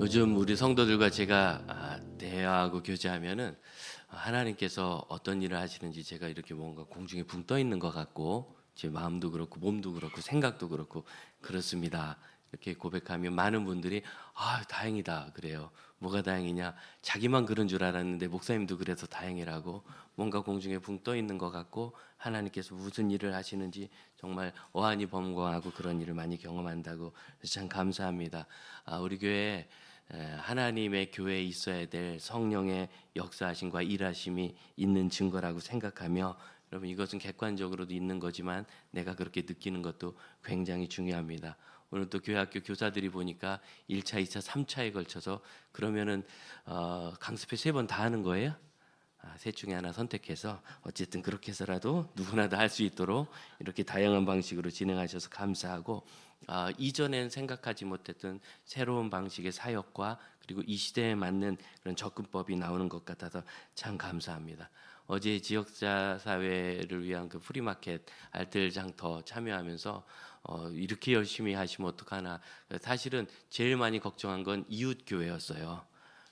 요즘 우리 성도들과 제가 대화하고 교제하면은 하나님께서 어떤 일을 하시는지 제가 이렇게 뭔가 공중에 붕 떠 있는 것 같고 제 마음도 그렇고 몸도 그렇고 생각도 그렇고 그렇습니다. 이렇게 고백하면 많은 분들이 다행이다 그래요. 뭐가 다행이냐? 자기만 그런 줄 알았는데 목사님도 그래서 다행이라고, 뭔가 공중에 붕 떠 있는 것 같고 하나님께서 무슨 일을 하시는지 정말 어안이 범거하고 그런 일을 많이 경험한다고 참 감사합니다. 우리 교회 하나님의 교회에 있어야 될 성령의 역사하심과 일하심이 있는 증거라고 생각하며, 여러분 이것은 객관적으로도 있는 거지만 내가 그렇게 느끼는 것도 굉장히 중요합니다. 오늘 또 교회학교 교사들이 보니까 1차, 2차, 3차에 걸쳐서 그러면은 강습회 3번 다 하는 거예요? 셋 중에 하나 선택해서 어쨌든 그렇게 해서라도 누구나 다 할 수 있도록 이렇게 다양한 방식으로 진행하셔서 감사하고, 이전엔 생각하지 못했던 새로운 방식의 사역과 그리고 이 시대에 맞는 그런 접근법이 나오는 것 같아서 참 감사합니다. 어제 지역자 사회를 위한 그 프리마켓 알뜰장터 참여하면서 이렇게 열심히 하시면 어떡하나, 사실은 제일 많이 걱정한 건 이웃 교회였어요.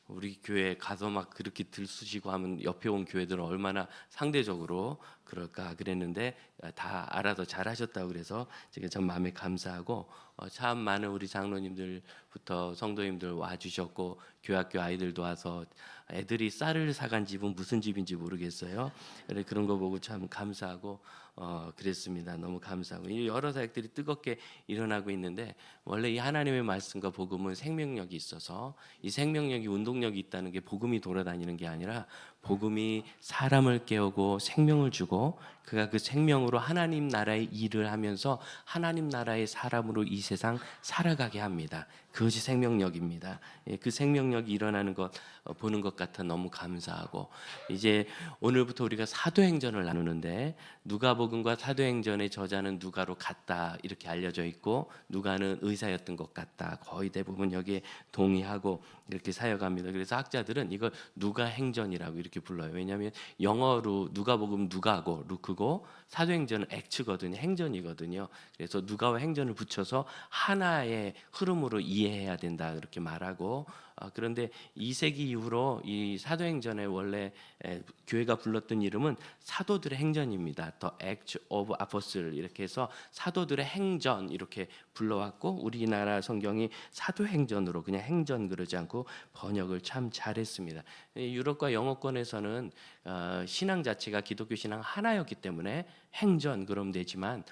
우리 교회 가서 막 그렇게 들쑤시고 하면 옆에 온 교회들은 얼마나 상대적으로 그럴까 그랬는데 다 알아서 잘 하셨다고 그래서 제가 참 마음에 감사하고, 참 많은 우리 장로님들부터 성도님들 와주셨고 교학교 아이들도 와서 애들이 쌀을 사간 집은 무슨 집인지 모르겠어요. 그런 거 보고 참 감사하고 그랬습니다. 너무 감사하고, 이 여러 사역들이 뜨겁게 일어나고 있는데, 원래 이 하나님의 말씀과 복음은 생명력이 있어서 이 생명력이 운동력이 있다는 게 복음이 돌아다니는 게 아니라 복음이 사람을 깨우고 생명을 주고 그가 그 생명으로 하나님 나라의 일을 하면서 하나님 나라의 사람으로 이 세상 살아가게 합니다. 그것이 생명력입니다. 그 생명력이 일어나는 것 보는 것 같아 너무 감사하고, 이제 오늘부터 우리가 사도행전을 나누는데 누가복음과 사도행전의 저자는 누가로 같다 이렇게 알려져 있고, 누가는 의사였던 것 같다 거의 대부분 여기에 동의하고 이렇게 사역합니다. 그래서 학자들은 이걸 누가행전이라고 이렇게 불러요. 왜냐하면 영어로 누가복음 누가고 루크고 사도행전은 액츠거든요, 행전이거든요. 그래서 누가와 행전을 붙여서 하나의 흐름으로 이해해야 된다 그렇게 말하고, 그런데 2세기 이후로 이 사도행전의 원래 교회가 불렀던 이름은 사도들의 행전입니다. The Acts of Apostles 이렇게 해서 사도들의 행전 이렇게 불러왔고, 우리나라 성경이 사도행전으로 그냥 행전 그러지 않고 번역을 참 잘했습니다. 유럽과 영어권에서는 신앙 자체가 기독교 신앙 하나였기 때문에 행전 그럼 되지만,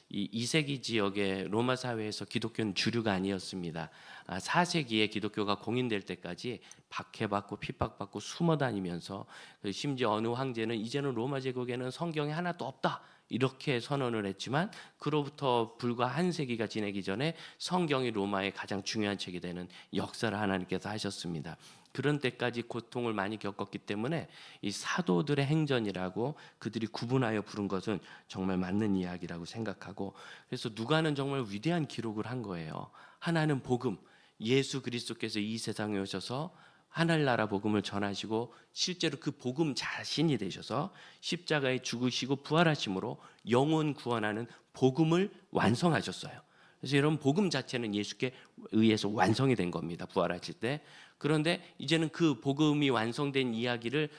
이 2세기 지역의 로마 사회에서 기독교는 주류가 아니었습니다. 4세기에 기독교가 공인될 때까지 박해받고 핍박받고 숨어 다니면서, 심지어 어느 황제는 이제는 로마 제국에는 성경이 하나도 없다 이렇게 선언을 했지만, 그로부터 불과 한 세기가 지나기 전에 성경이 로마의 가장 중요한 책이 되는 역사를 하나님께서 하셨습니다. 그런 때까지 고통을 많이 겪었기 때문에 이 사도들의 행전이라고 그들이 구분하여 부른 것은 정말 맞는 이야기라고 생각하고, 그래서 누가는 정말 위대한 기록을 한 거예요. 하나는 복음, 예수 그리스도께서 이 세상에 오셔서 하늘나라 복음을 전하시고 실제로 그 복음 자신이 되셔서 십자가에 죽으시고 부활하심으로 영혼 구원하는 복음을 완성하셨어요. 그래서 여러분 복음 자체는 예수께 의해서 완성이 된 겁니다, 부활하실 때. 그런데 이제는 그 복음이 완성된 이야기를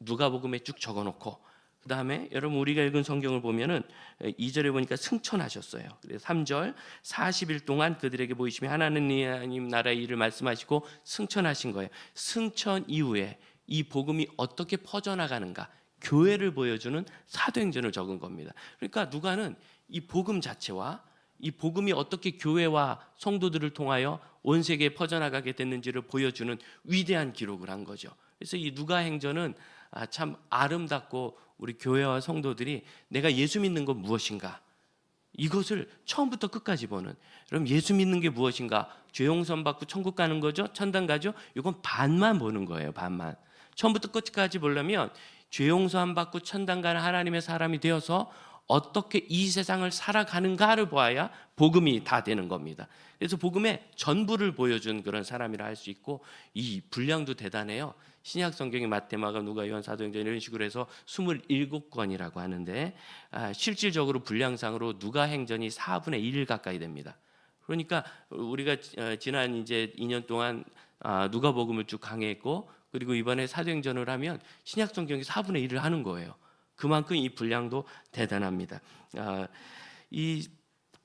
누가복음에 쭉 적어놓고, 그 다음에 여러분 우리가 읽은 성경을 보면은 2절에 보니까 승천하셨어요. 그래서 3절 40일 동안 그들에게 보이시며 하나님 나라의 일을 말씀하시고 승천하신 거예요. 승천 이후에 이 복음이 어떻게 퍼져나가는가, 교회를 보여주는 사도행전을 적은 겁니다. 그러니까 누가는 이 복음 자체와 이 복음이 어떻게 교회와 성도들을 통하여 온 세계에 퍼져나가게 됐는지를 보여주는 위대한 기록을 한 거죠. 그래서 이 누가행전은 참 아름답고, 우리 교회와 성도들이 내가 예수 믿는 건 무엇인가 이것을 처음부터 끝까지 보는, 그럼 예수 믿는 게 무엇인가, 죄 용서 받고 천국 가는 거죠, 천당 가죠, 이건 반만 보는 거예요. 반만. 처음부터 끝까지 보려면 죄 용서 받고 천당 가는 하나님의 사람이 되어서 어떻게 이 세상을 살아가는가를 보아야 복음이 다 되는 겁니다. 그래서 복음의 전부를 보여준 그런 사람이라 할 수 있고, 이 분량도 대단해요. 신약 성경이 마태, 마가, 누가, 요한, 사도행전 이런 식으로 해서 27권이라고 하는데, 실질적으로 분량상으로 누가 행전이 4분의 1 가까이 됩니다. 그러니까 우리가 지난 이제 2년 동안 누가복음을 쭉 강해했고, 그리고 이번에 사도행전을 하면 신약 성경이 4분의 1을 하는 거예요. 그만큼 이 분량도 대단합니다. 이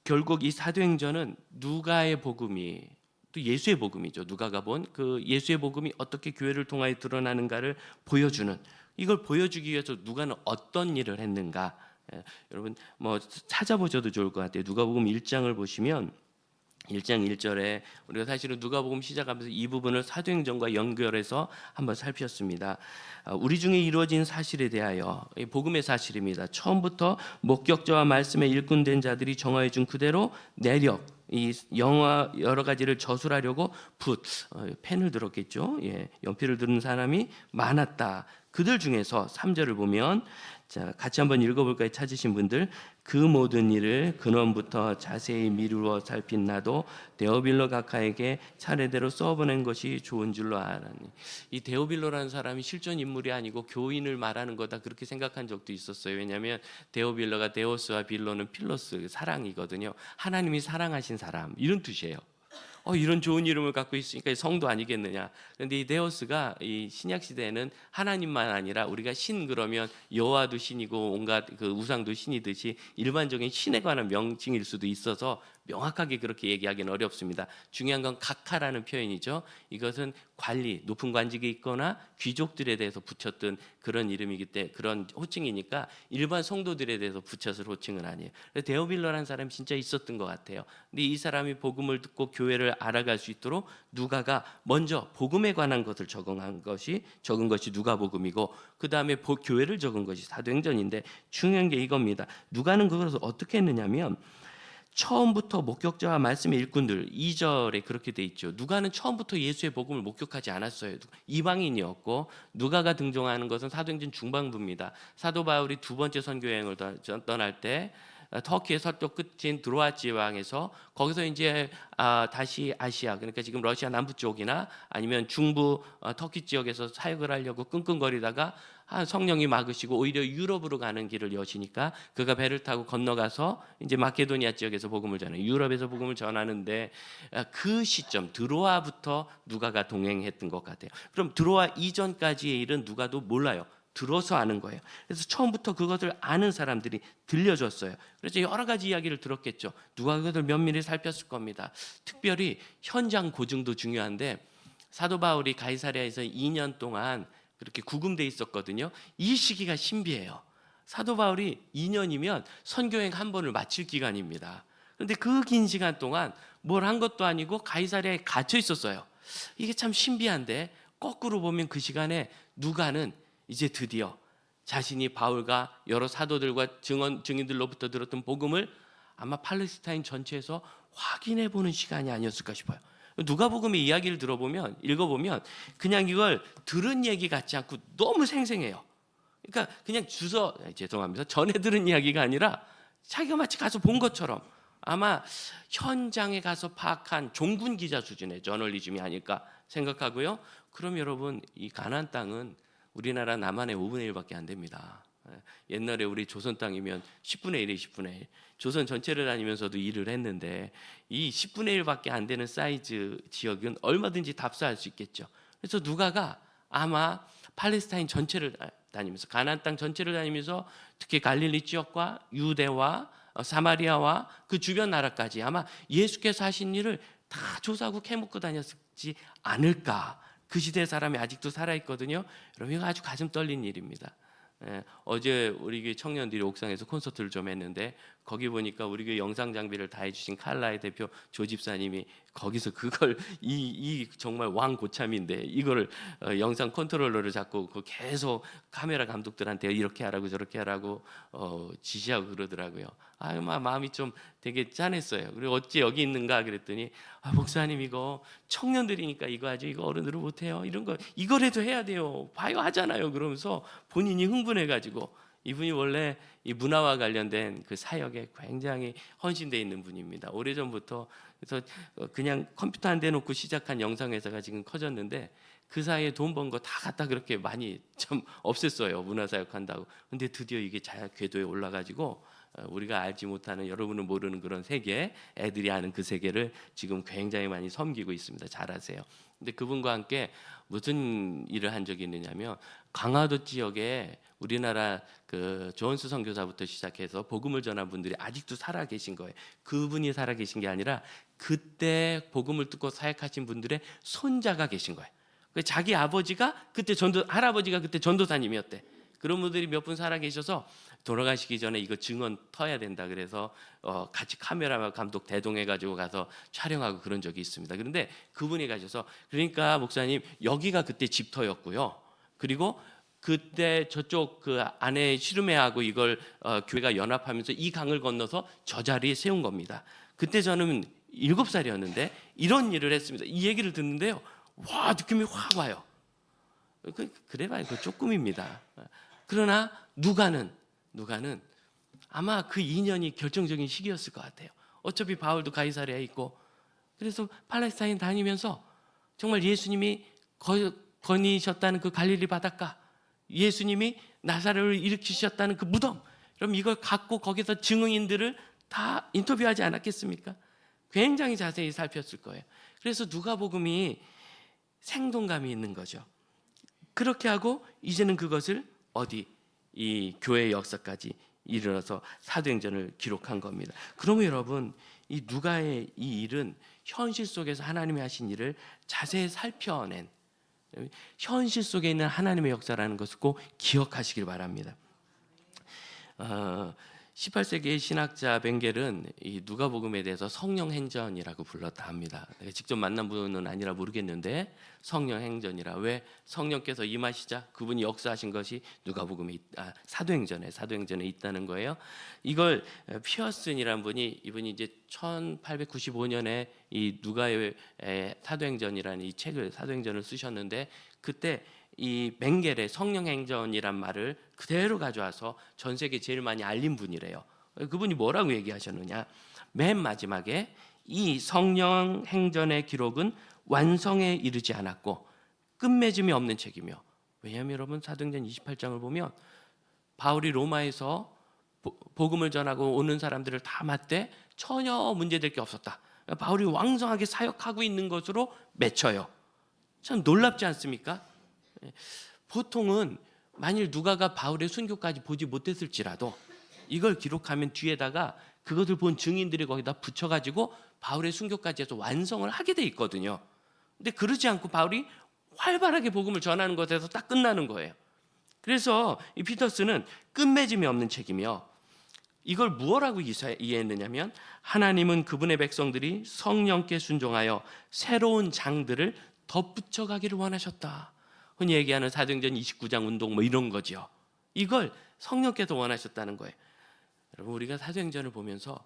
결국 이 사도행전은 누가의 복음이 또 예수의 복음이죠. 누가가 본 그 예수의 복음이 어떻게 교회를 통하여 드러나는가를 보여주는, 이걸 보여주기 위해서 누가는 어떤 일을 했는가. 여러분 뭐 찾아보셔도 좋을 것 같아요. 누가복음 1장을 보시면 1장 1절에 우리가 사실은 누가복음 시작하면서 이 부분을 사도행전과 연결해서 한번 살폈습니다. 우리 중에 이루어진 사실에 대하여, 복음의 사실입니다. 처음부터 목격자와 말씀에 일꾼된 자들이 정하여 준 그대로 내력, 이 영화 여러 가지를 저술하려고 펜을 들었겠죠. 연필을 들은 사람이 많았다. 그들 중에서 3절을 보면, 자, 같이 한번 읽어볼까요? 찾으신 분들. 그 모든 일을 근원부터 자세히 미루어 살핀 나도 데오빌로 각하에게 차례대로 써보낸 것이 좋은 줄로 알았니. 이 데오빌로라는 사람이 실존 인물이 아니고 교인을 말하는 거다, 그렇게 생각한 적도 있었어요. 왜냐하면 데오빌로가 데오스와 빌로는 필로스, 사랑이거든요. 하나님이 사랑하신 사람, 이런 뜻이에요. 이런 좋은 이름을 갖고 있으니까 성도 아니겠느냐. 그런데 이 데오스가 이 신약 시대에는 하나님만 아니라, 우리가 신 그러면 여호와도 신이고 온갖 그 우상도 신이듯이 일반적인 신에 관한 명칭일 수도 있어서 명확하게 그렇게 얘기하기는 어렵습니다. 중요한 건 각하라는 표현이죠. 이것은 관리, 높은 관직이 있거나 귀족들에 대해서 붙였던 그런 이름이기 때문에, 그런 호칭이니까 일반 성도들에 대해서 붙였을 호칭은 아니에요. 데오빌로라는 사람이 진짜 있었던 것 같아요. 근데 이 사람이 복음을 듣고 교회를 알아갈 수 있도록 누가가 먼저 복음에 관한 것을 적은 것이 누가복음이고, 그 다음에 교회를 적은 것이 사도행전인데, 중요한 게 이겁니다. 누가는 그것을 어떻게 했느냐면, 처음부터 목격자와 말씀의 일꾼들, 2절에 그렇게 돼 있죠. 누가는 처음부터 예수의 복음을 목격하지 않았어요. 이방인이었고, 누가가 등장하는 것은 사도행전 중반부입니다. 사도 바울이 두 번째 선교 여행을 떠날 때 터키의 서쪽 끝인 드로아 지방에서, 거기서 이제 다시 아시아, 그러니까 지금 러시아 남부 쪽이나 아니면 중부 터키 지역에서 사역을 하려고 끙끙거리다가 성령이 막으시고 오히려 유럽으로 가는 길을 여시니까 그가 배를 타고 건너가서 이제 마케도니아 지역에서 복음을 전해요. 유럽에서 복음을 전하는데, 그 시점 드로아부터 누가가 동행했던 것 같아요. 그럼 드로아 이전까지의 일은 누가도 몰라요. 들어서 아는 거예요. 그래서 처음부터 그것을 아는 사람들이 들려줬어요. 그래서 여러 가지 이야기를 들었겠죠. 누가 그것을 면밀히 살폈을 겁니다. 특별히 현장 고증도 중요한데, 사도 바울이 가이사랴에서 2년 동안 그렇게 구금돼 있었거든요. 이 시기가 신비해요. 사도 바울이 2년이면 선교행 한 번을 마칠 기간입니다. 그런데 그 긴 시간 동안 뭘 한 것도 아니고 가이사랴에 갇혀 있었어요. 이게 참 신비한데, 거꾸로 보면 그 시간에 누가는 이제 드디어 자신이 바울과 여러 사도들과 증인들로부터 들었던 복음을 아마 팔레스타인 전체에서 확인해 보는 시간이 아니었을까 싶어요. 누가복음의 이야기를 읽어보면 그냥 이걸 들은 얘기 같지 않고 너무 생생해요. 그러니까 그냥 죄송합니다. 전에 들은 이야기가 아니라 자기가 마치 가서 본 것처럼, 아마 현장에 가서 파악한 종군 기자 수준의 저널리즘이 아닐까 생각하고요. 그럼 여러분, 이 가나안 땅은 우리나라 남한의 5분의 1밖에 안 됩니다. 옛날에 우리 조선 땅이면 10분의 1이 10분의 1. 조선 전체를 다니면서도 일을 했는데, 이 10분의 1밖에 안 되는 사이즈 지역은 얼마든지 답사할 수 있겠죠. 그래서 누가가 아마 팔레스타인 전체를 다니면서, 가나안 땅 전체를 다니면서 특히 갈릴리 지역과 유대와 사마리아와 그 주변 나라까지 아마 예수께서 하신 일을 다 조사하고 캐묻고 다녔지 않을까. 그 시대 사람이 아직도 살아있거든요. 여러분, 이거 아주 가슴 떨리는 일입니다. 어제 우리 교회 청년들이 옥상에서 콘서트를 좀 했는데, 거기 보니까 우리 교회 영상 장비를 다 해주신 칼라의 대표 조 집사님이 거기서 그걸 이 정말 왕 고참인데 이거를 영상 컨트롤러를 잡고 계속 카메라 감독들한테 이렇게 하라고 저렇게 하라고 지시하고 그러더라고요. 마음이 좀 되게 짠했어요. 그리고 어찌 여기 있는가 그랬더니, 목사님 이거 청년들이니까 이거 하죠. 이거 어른들은 못해요. 이런 거 이거라도 해야 돼요. 봐요 하잖아요. 그러면서 본인이 흥분해가지고, 이분이 원래 이 문화와 관련된 그 사역에 굉장히 헌신되어 있는 분입니다. 오래전부터. 그래서 그냥 컴퓨터 한 대 놓고 시작한 영상회사가 지금 커졌는데, 그 사이에 돈 번 거 다 갖다 그렇게 많이 좀 없앴어요. 문화사역 한다고. 근데 드디어 이게 궤도에 올라가지고 우리가 알지 못하는, 여러분은 모르는 그런 세계, 애들이 아는 그 세계를 지금 굉장히 많이 섬기고 있습니다. 잘하세요. 근데 그분과 함께 무슨 일을 한 적이 있느냐면, 강화도 지역에 우리나라 그 조원수 선교사부터 시작해서 복음을 전한 분들이 아직도 살아 계신 거예요. 그분이 살아 계신 게 아니라 그때 복음을 듣고 사역하신 분들의 손자가 계신 거예요. 자기 아버지가 그때 할아버지가 그때 전도사님이었대. 그런 분들이 몇 분 살아 계셔서 돌아가시기 전에 이거 증언 터야 된다 그래서 같이 카메라 감독 대동해가지고 가서 촬영하고 그런 적이 있습니다. 그런데 그분이 가셔서, 그러니까 목사님 여기가 그때 집터였고요. 그리고 그때 저쪽 그 안에 시루메하고 이걸 교회가 연합하면서 이 강을 건너서 저 자리에 세운 겁니다. 그때 저는 7살이었는데 이런 일을 했습니다. 이 얘기를 듣는데요, 와, 느낌이 확 와요. 그래봐야 그 조금입니다. 그러나 누가는 아마 그 2년이 결정적인 시기였을 것 같아요. 어차피 바울도 가이사랴에 있고, 그래서 팔레스타인 다니면서 정말 예수님이 거니셨다는 그 갈릴리 바닷가, 예수님이 나사렛을 일으키셨다는 그 무덤, 그럼 이걸 갖고 거기서 증인들을 다 인터뷰하지 않았겠습니까? 굉장히 자세히 살폈을 거예요. 그래서 누가복음이 생동감이 있는 거죠. 그렇게 하고 이제는 그것을 이 교회의 역사까지 이르러서 사도행전을 기록한 겁니다. 그러면 여러분, 이 누가의 이 일은 현실 속에서 하나님이 하신 일을 자세히 살펴낸, 현실 속에 있는 하나님의 역사라는 것을 꼭 기억하시길 바랍니다. 18세기의 신학자 벵겔은 이 누가복음에 대해서 성령행전이라고 불렀다 합니다. 내가 직접 만난 분은 아니라 모르겠는데 성령행전이라. 왜? 성령께서 임하시자 그분이 역사하신 것이 누가복음에 사도행전에 있다는 거예요. 이걸 피어슨이라는 분이, 이분이 이제 1895년에 이 누가의 사도행전이라는 이 책을, 사도행전을 쓰셨는데, 그때 이 벵겔의 성령행전이란 말을 그대로 가져와서 전 세계 제일 많이 알린 분이래요. 그분이 뭐라고 얘기하셨느냐? 맨 마지막에 이 성령행전의 기록은 완성에 이르지 않았고 끝맺음이 없는 책이며, 왜냐하면 여러분 사도행전 28장을 보면 바울이 로마에서 복음을 전하고 오는 사람들을 다 맞대 전혀 문제될 게 없었다. 바울이 왕성하게 사역하고 있는 것으로 맺혀요. 참 놀랍지 않습니까? 보통은 만일 누가가 바울의 순교까지 보지 못했을지라도 이걸 기록하면 뒤에다가 그것을 본 증인들이 거기다 붙여가지고 바울의 순교까지 해서 완성을 하게 돼 있거든요. 근데 그러지 않고 바울이 활발하게 복음을 전하는 것에서 딱 끝나는 거예요. 그래서 이 피터스는 끝맺음이 없는 책이며, 이걸 무엇라고 이해했느냐면, 하나님은 그분의 백성들이 성령께 순종하여 새로운 장들을 덧붙여 가기를 원하셨다. 흔히 얘기하는 사도행전 29장 운동 뭐 이런 거죠. 이걸 성령께서 원하셨다는 거예요. 여러분, 우리가 사도행전을 보면서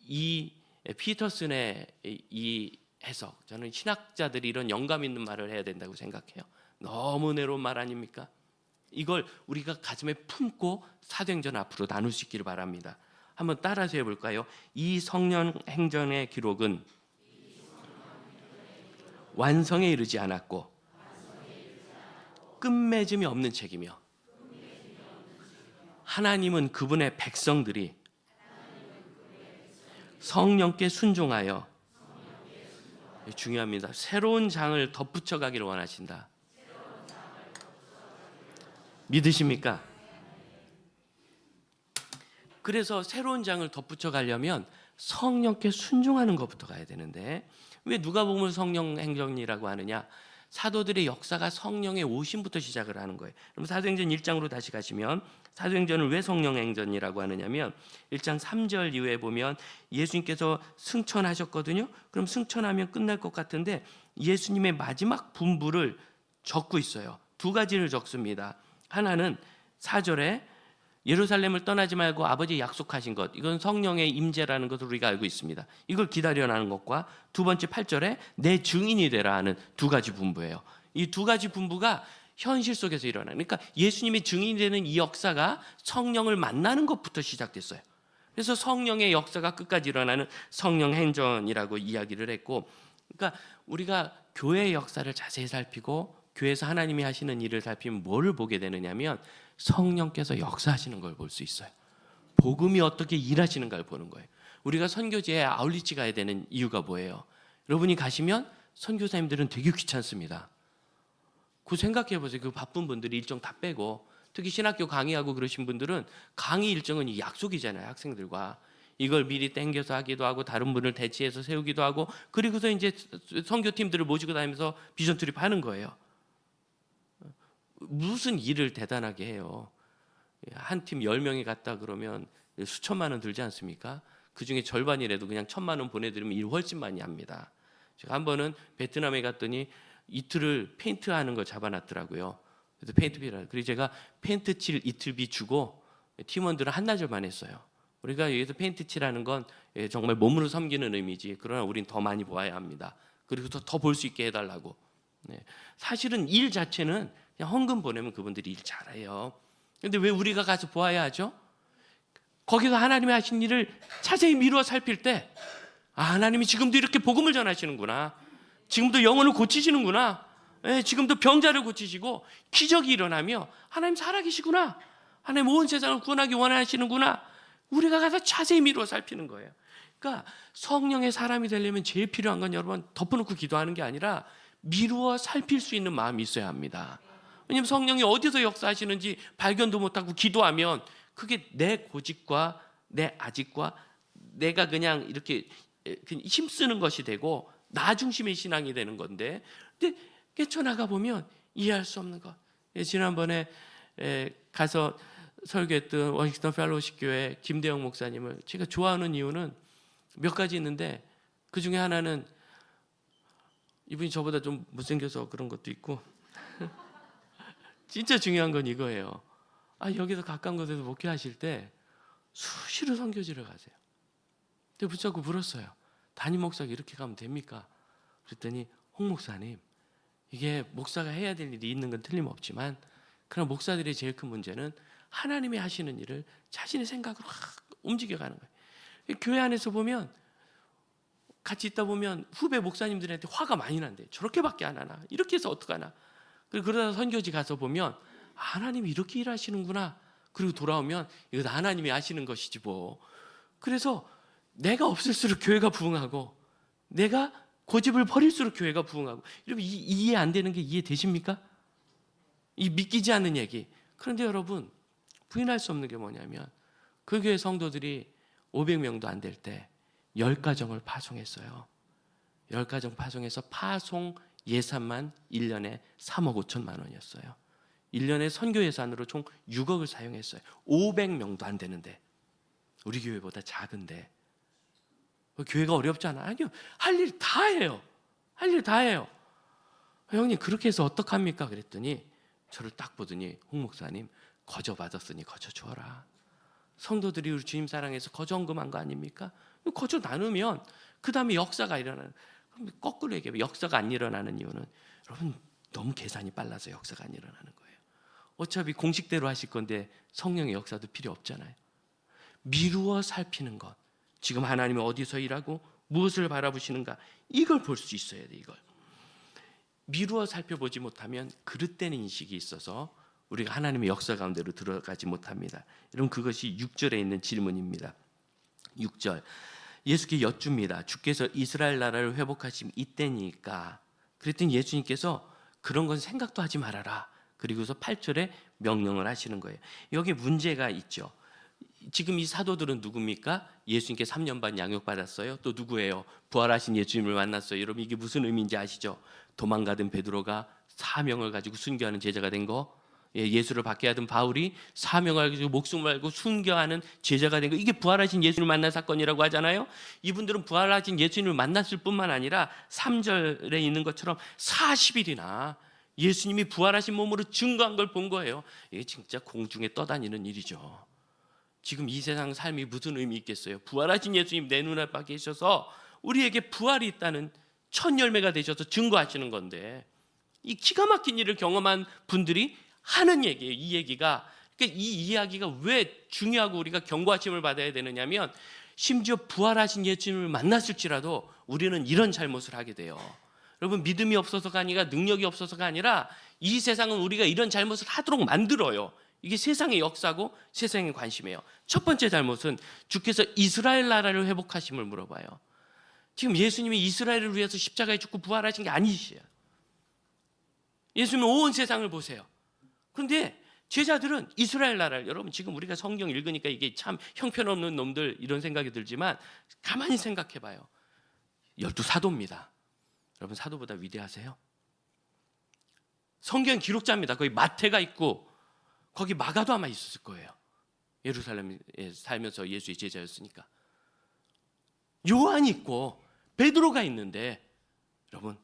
이 피터슨의 이 해석, 저는 신학자들이 이런 영감 있는 말을 해야 된다고 생각해요. 너무 은혜로운 말 아닙니까? 이걸 우리가 가슴에 품고 사도행전 앞으로 나눌 수 있기를 바랍니다. 한번 따라서 해볼까요? 이 성령행전의 기록은 완성에 이르지 않았고 끝맺음이 없는 책이며, 하나님은 그분의 백성들이 성령께 순종하여, 중요합니다, 새로운 장을 덧붙여 가기를 원하신다. 믿으십니까? 그래서 새로운 장을 덧붙여 가려면 성령께 순종하는 것부터 가야 되는데, 왜 누가복음을 성령행전이라고 하느냐? 사도들의 역사가 성령의 오심부터 시작을 하는 거예요. 그럼 사도행전 1장으로 다시 가시면, 사도행전을 왜 성령행전이라고 하느냐면 1장 3절 이후에 보면 예수님께서 승천하셨거든요. 그럼 승천하면 끝날 것 같은데 예수님의 마지막 분부를 적고 있어요. 두 가지를 적습니다. 하나는 4절에 예루살렘을 떠나지 말고 아버지 약속하신 것, 이건 성령의 임재라는 것을 우리가 알고 있습니다. 이걸 기다려라는 것과 두 번째 8절에 내 증인이 되라 하는 두 가지 분부예요. 이 두 가지 분부가 현실 속에서 일어나요. 그러니까 예수님이 증인이 되는 이 역사가 성령을 만나는 것부터 시작됐어요. 그래서 성령의 역사가 끝까지 일어나는 성령행전이라고 이야기를 했고, 그러니까 우리가 교회의 역사를 자세히 살피고 교회에서 하나님이 하시는 일을 살피면 뭐를 보게 되느냐면 성령께서 역사하시는 걸 볼 수 있어요. 복음이 어떻게 일하시는가를 보는 거예요. 우리가 선교지에 아울리치 가야 되는 이유가 뭐예요? 여러분이 가시면 선교사님들은 되게 귀찮습니다. 그 생각해 보세요. 그 바쁜 분들이 일정 다 빼고, 특히 신학교 강의하고 그러신 분들은 강의 일정은 이 약속이잖아요. 학생들과 이걸 미리 땡겨서 하기도 하고, 다른 분을 대치해서 세우기도 하고, 그리고서 이제 선교팀들을 모시고 다니면서 비전 투립하는 거예요. 무슨 일을 대단하게 해요. 한 팀 10명이 갔다 그러면 수천만 원 들지 않습니까? 그중에 절반이라도 그냥 1,000만 원 보내드리면 일 훨씬 많이 합니다. 제가 한 번은 베트남에 갔더니 이틀을 페인트하는 걸 잡아놨더라고요. 그래서 페인트비라. 그리고 제가 페인트 칠 이틀비 주고 팀원들은 한나절만 했어요. 우리가 여기서 페인트 칠하는 건 정말 몸으로 섬기는 의미지. 그러나 우린 더 많이 보아야 합니다. 그리고 더 볼 수 있게 해달라고. 사실은 일 자체는 그냥 헌금 보내면 그분들이 일 잘해요. 근데 왜 우리가 가서 보아야 하죠? 거기서 하나님이 하신 일을 자세히 미루어 살필 때, 하나님이 지금도 이렇게 복음을 전하시는구나, 지금도 영혼을 고치시는구나, 지금도 병자를 고치시고 기적이 일어나며 하나님 살아계시구나, 하나님 온 세상을 구원하기 원하시는구나, 우리가 가서 자세히 미루어 살피는 거예요. 그러니까 성령의 사람이 되려면 제일 필요한 건 여러분 덮어놓고 기도하는 게 아니라 미루어 살필 수 있는 마음이 있어야 합니다. 왜냐하면 성령이 어디서 역사하시는지 발견도 못하고 기도하면 그게 내 고집과 내 아집과 내가 그냥 이렇게 힘쓰는 것이 되고 나 중심의 신앙이 되는 건데, 근데 깨쳐나가 보면 이해할 수 없는 것. 지난번에 가서 설교했던 워싱턴 펠로우십 교회 김대영 목사님을 제가 좋아하는 이유는 몇 가지 있는데, 그 중에 하나는 이분이 저보다 좀 못생겨서 그런 것도 있고 진짜 중요한 건 이거예요. 여기서 가까운 곳에서 목회하실 때 수시로 선교지를 가세요. 근데 붙잡고 물었어요. 담임 목사가 이렇게 가면 됩니까? 그랬더니 홍 목사님, 이게 목사가 해야 될 일이 있는 건 틀림없지만, 그러나 목사들의 제일 큰 문제는 하나님이 하시는 일을 자신의 생각으로 움직여가는 거예요. 교회 안에서 보면, 같이 있다 보면 후배 목사님들한테 화가 많이 난대요. 저렇게밖에 안 하나? 이렇게 해서 어떡하나? 그러다 선교지 가서 보면 하나님이 이렇게 일하시는구나. 그리고 돌아오면 이거 하나님이 하시는 것이지 뭐. 그래서 내가 없을수록 교회가 부흥하고, 내가 고집을 버릴수록 교회가 부흥하고. 여러분 이해 안 되는 게 이해되십니까? 이 믿기지 않는 얘기. 그런데 여러분 부인할 수 없는 게 뭐냐면, 그 교회 성도들이 500명도 안 될 때 10가정을 파송했어요. 10가정 파송해서 파송 예산만 1년에 3억 5천만 원이었어요. 1년에 선교 예산으로 총 6억을 사용했어요. 500명도 안 되는데, 우리 교회보다 작은데. 교회가 어렵잖아. 아니요, 할 일 다 해요. 할 일 다 해요. 형님 그렇게 해서 어떡합니까? 그랬더니 저를 딱 보더니, 홍 목사님 거저 받았으니 거저 주어라. 성도들이 우리 주님 사랑해서 거저 헌금한 거 아닙니까? 거저 나누면 그 다음에 역사가 일어나는. 그럼 거꾸로 얘기하면 역사가 안 일어나는 이유는, 여러분 너무 계산이 빨라서 역사가 안 일어나는 거예요. 어차피 공식대로 하실 건데 성령의 역사도 필요 없잖아요. 미루어 살피는 것, 지금 하나님이 어디서 일하고 무엇을 바라보시는가, 이걸 볼 수 있어야 돼. 이걸 미루어 살펴보지 못하면 그릇되는 인식이 있어서 우리가 하나님의 역사 가운데로 들어가지 못합니다. 여러분 그것이 6절에 있는 질문입니다. 6절, 예수께 여쭙니다. 주께서 이스라엘 나라를 회복하심 이때니까. 그랬더니 예수님께서 그런 건 생각도 하지 말아라. 그리고서 8절에 명령을 하시는 거예요. 여기 문제가 있죠. 지금 이 사도들은 누굽니까? 예수님께 3년 반 양육받았어요. 또 누구예요? 부활하신 예수님을 만났어요. 여러분 이게 무슨 의미인지 아시죠? 도망가던 베드로가 사명을 가지고 순교하는 제자가 된 거, 예수를 받게 하던 바울이 사명을 가지고 목숨을 걸고 순교하는 제자가 된 거, 이게 부활하신 예수님을 만난 사건이라고 하잖아요. 이분들은 부활하신 예수님을 만났을 뿐만 아니라 3절에 있는 것처럼 40일이나 예수님이 부활하신 몸으로 증거한 걸 본 거예요. 이게 진짜 공중에 떠다니는 일이죠. 지금 이 세상 삶이 무슨 의미 있겠어요? 부활하신 예수님 내 눈앞에 계셔서 우리에게 부활이 있다는 첫 열매가 되셔서 증거하시는 건데, 이 기가 막힌 일을 경험한 분들이 하는 얘기예요. 이 얘기가, 그러니까 이 이야기가 왜 중요하고 우리가 경고하심을 받아야 되느냐면, 심지어 부활하신 예수님을 만났을지라도 우리는 이런 잘못을 하게 돼요. 여러분 믿음이 없어서가 아니라 능력이 없어서가 아니라 이 세상은 우리가 이런 잘못을 하도록 만들어요. 이게 세상의 역사고 세상의 관심이에요. 첫 번째 잘못은 주께서 이스라엘 나라를 회복하심을 물어봐요. 지금 예수님이 이스라엘을 위해서 십자가에 죽고 부활하신 게 아니시요. 예수님은 온 세상을 보세요. 그런데 제자들은 이스라엘 나라를, 여러분 지금 우리가 성경 읽으니까 이게 참 형편없는 놈들 이런 생각이 들지만 가만히 생각해 봐요. 12사도입니다. 여러분 사도보다 위대하세요? 성경 기록자입니다. 거기 마태가 있고 거기 마가도 아마 있었을 거예요. 예루살렘에 살면서 예수의 제자였으니까. 요한이 있고 베드로가 있는데 여러분